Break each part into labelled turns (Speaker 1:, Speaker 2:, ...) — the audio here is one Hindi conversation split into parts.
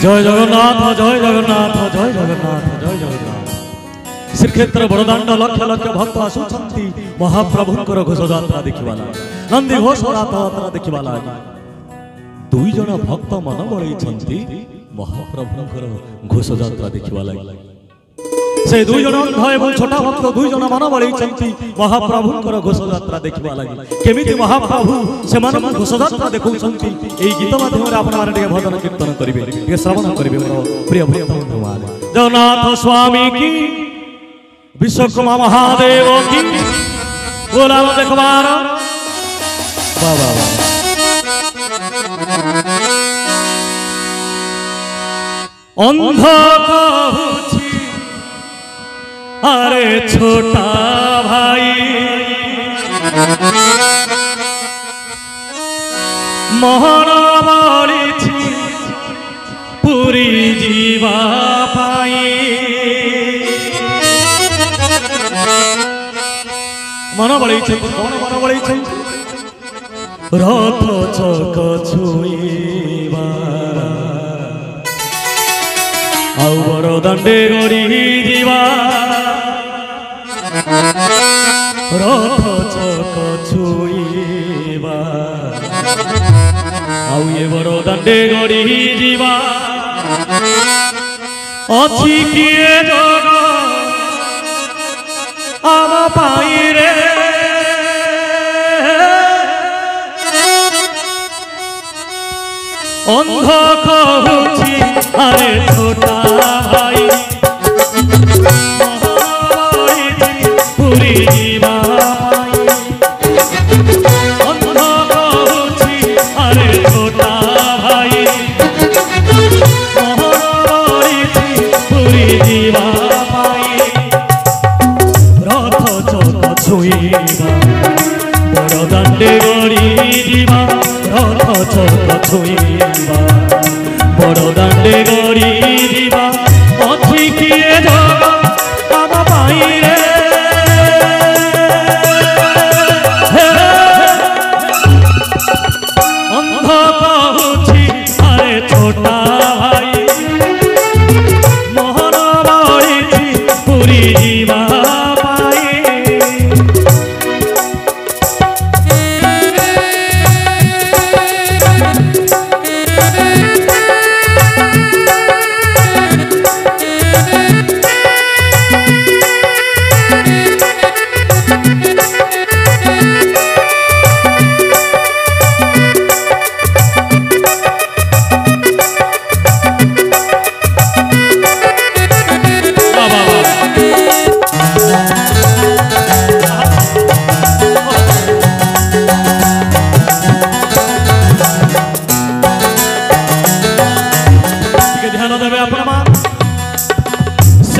Speaker 1: जय जगन्नाथ जय जगन्नाथ जय जगन्नाथ जय जगन्नाथ। श्रीक्षेत्र बड़दाण्ड लक्ष लक्ष भक्त आसुंच महाप्रभुंकर घोषयात्रा देखा नंदी घोष रथयात्रा देखा दुई जन भक्त मन बड़े महाप्रभुंकर घोषयात्रा देखा से दुई जन अंध एवं छोटा भक्त दुई जन मन बड़े महाप्रभुंकर घोषयात्रा देखा लगे केमिति महाप्रभु से घोषयात्रा देखा गीत माध्यम आपने भजन कीर्तन करेंगे श्रवण करेंगे प्रिय भक्त जगन्नाथ स्वामी की विश्वकर्मा महादेव की बोला देखबार बाबा अंध कहूछि अरे छोटा भाई मोहन बड़ी पूरी जीवा पाई मन बड़े कौन मन बड़े रथ चक छुईबा आउर दंडे गड़ी जीवा रथ चक छुईबा आउ ये बड़ दंडे गड़ी जीवा अच्छी किए जग आम पाई रे अंध कहूछि अरे छोटा भाई पूरी जीवा पाई अंध कहूछि अरे छोटा भाई पूरी जीवा पाई रथ चक छुईबा बड़ दाण्डे गड़ी जीवा रथ चक छुईबा बड़ दाण्डे गड़ी जीवा अच्छी किए जग आम पाई रे अंध कहूछि अरे छोटा भाई मोहन बड़ी पूरी जीवा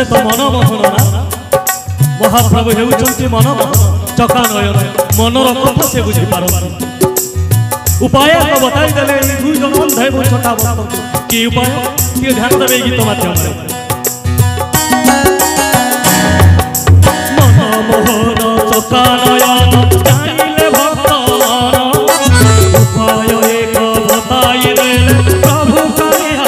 Speaker 1: तो मनमोहन ना महाप्रभु हेउचंती मनमोहन चका नयन मनर कथा से बुझी पार उपाय तो बताई देले दुई जन अंधे बो छोटा भक्त की उपाय ये ध्यान देबे गीत माध्यम से मनमोहन चका नयन जानिले भक्त उपाय एक बताई देले प्रभु कहि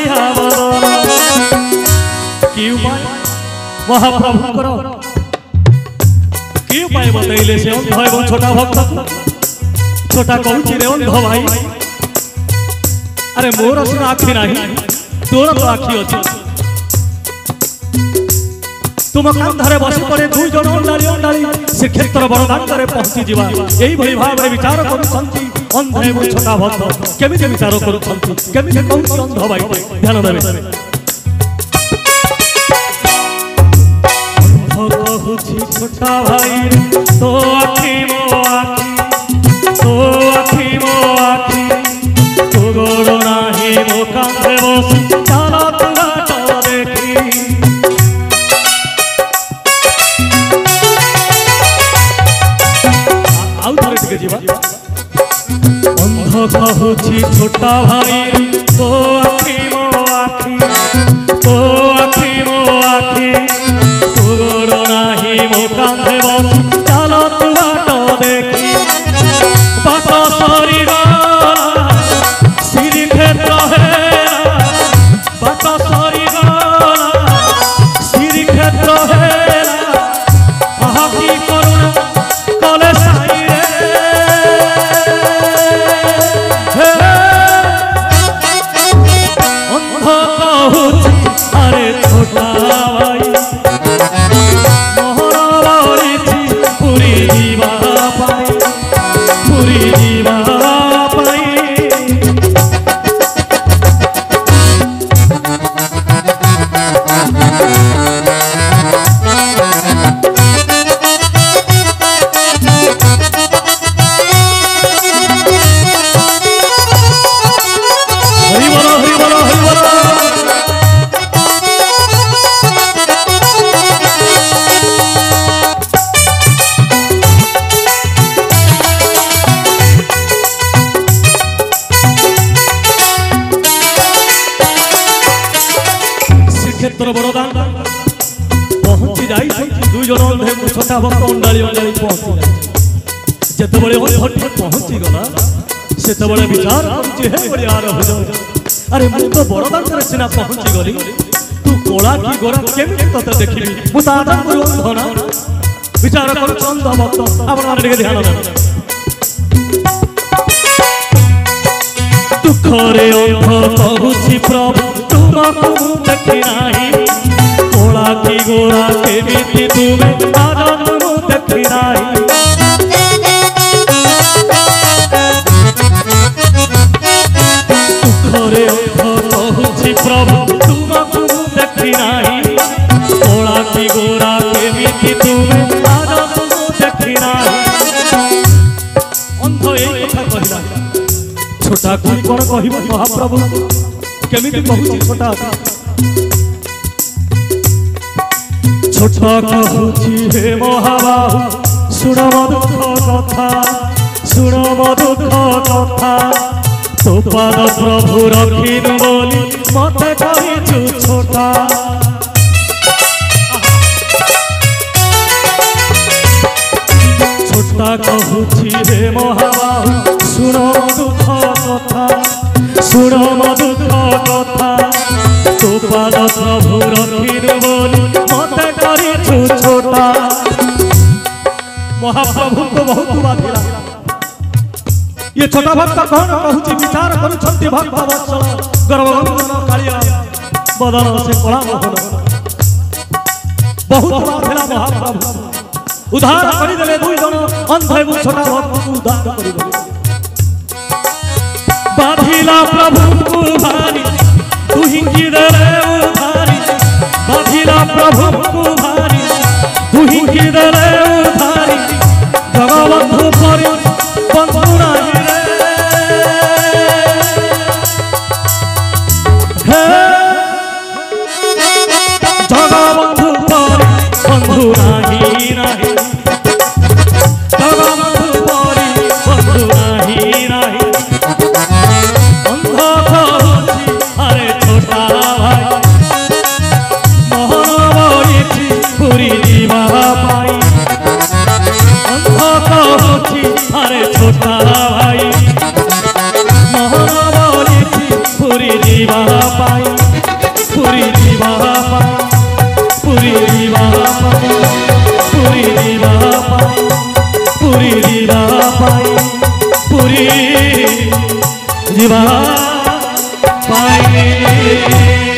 Speaker 1: हाव महाप्रभु कि उपाय बतैले से अंध एवं छोटा भक्त छोटा कहूछि रे अंध भाई अरे मोर सिना आखि नहीं तोर तो आखि अछि तुम कांधरे बसी पड़े दुई जन अंडाली अंडाली श्रीक्षेत्र बड़दाण्डरे पहुंची जीवा यही भली भाव रे विचार करूछंती अंध एवं छोटा भक्त केमिति विचार करूछंती केमिति कहूछि अंध भाई ध्यान देबे कहूछि छोटा भाई तो आखि मो आखि तो गोड़ नाही मो कांधे बसी चला तुला देखी आउ थरे टिके जीवा अंध कहूछि छोटा भाई तो आखि मो सुगुण नाही मो कांधे बसी चालत बाट देखी बाट सरी श्रीक्षेत्र हेरा बाट सरी श्रीक्षेत्र हेरा आहा की करुणा कले साई रे अंध कहूची अरे छोटा भाई मोहन बड़ी पुरी जीवा पाई पुरी जीवा पाई हरि बोलो हरि बोलो हरि बोलो श्रीक्षेत्र बड़दान पहुंची जाई दुई जन अंधे छोटा भक्त अंडाली अंडाली पहुंची जाई जेतेबेले अंधटी पहुंची गला सेतेबेले विचार करछि हे बड़ियार भजन अरे मु तो बड़दान रे सिना पहुंची गली तू कोला की गोरा केमिति तते देखिबी मु साधा गुरु अंधना विचार कर चंद भक्त आपण माने टिके ध्यान दे दुख रे अंध कहूछि प्रभु तुमको देखि नाही कोला की गोरा केमिति तुमे आनंद मु देखि नाही दुख रे अंध कहूछि प्रभु तुमको देखि नाही कोला की गोरा केमिति तुमे आनंद मु देखि नाही अंध एई कथा कहिला छोटा कोई कोन कहिब महाप्रभु केमिति कहूछि छोटा छोटा कहूछि हे महाबाहु सुन दुख कथा सुन दुख कथा तो पाद प्रभु रखिनु बोली मते कहिछु छोटा छोटा कहूछि हे महाबाहु सुन दुख कथा सुन दुख कथा तो पाद प्रभु रखिनु बोली मते करिछु छोटा महाप्रभु को बहुत बाधिला ये छोटा भक्त कौन कहूछि विचार करुछंती भक्त वत्सल गर्भगंधन कालिया बदन से कला मोहन बहुत बाधिला महाप्रभु उद्धार करि देले दुई जन अंधे छोटा भक्त को उद्धार करि देले बाधिला प्रभु को भारी तू हिंगी देले उधारी बाधिला प्रभु को भारी तू हिंगी देले उधारी जगबंधु परि बंधु नाही रे हे जगबंधु परि बंधु नाही नाही जगबंधु परि बंधु नाही नाही अरे छोटा भाई मोहन बड़ी पुरी जीवा पाई अंध कहूछि अरे छोटा भाई मोहन बड़ी पुरी जीवा पाई पुरी जीवा पाई पुरी जीवा पाई पुरी जीवा पाई पुरी जीवा पाई पुरी जीवा पाई